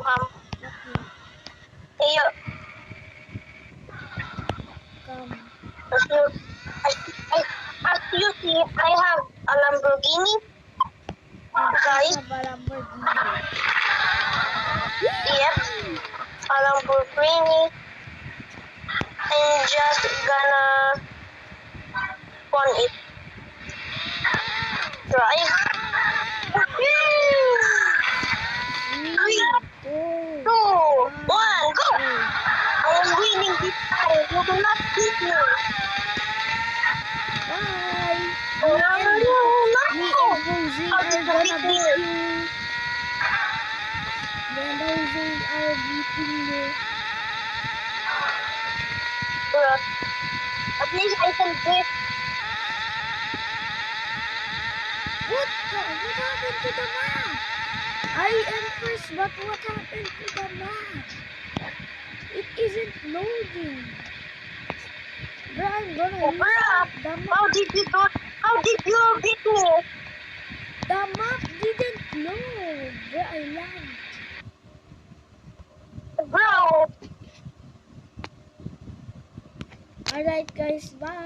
Ham. Hey, Come. as you see, I have a Lamborghini. Guys, Have a Lamborghini. yep, a Lamborghini. I'm just gonna on it. Drive. Three, Two. 2, 1, go! I am winning this time. You do not beat me. Bye. No, Me and Jose How are did you gonna beat beat me? you. Me and Jose are beating you. At least I can drift. What happened to the map? I am first, but what happened to the map? It isn't loading. Bro, I'm gonna Oh, lose bruh. the map. How did you beat me? The map didn't load. Bro, I lagged. Bro. Alright guys, bye.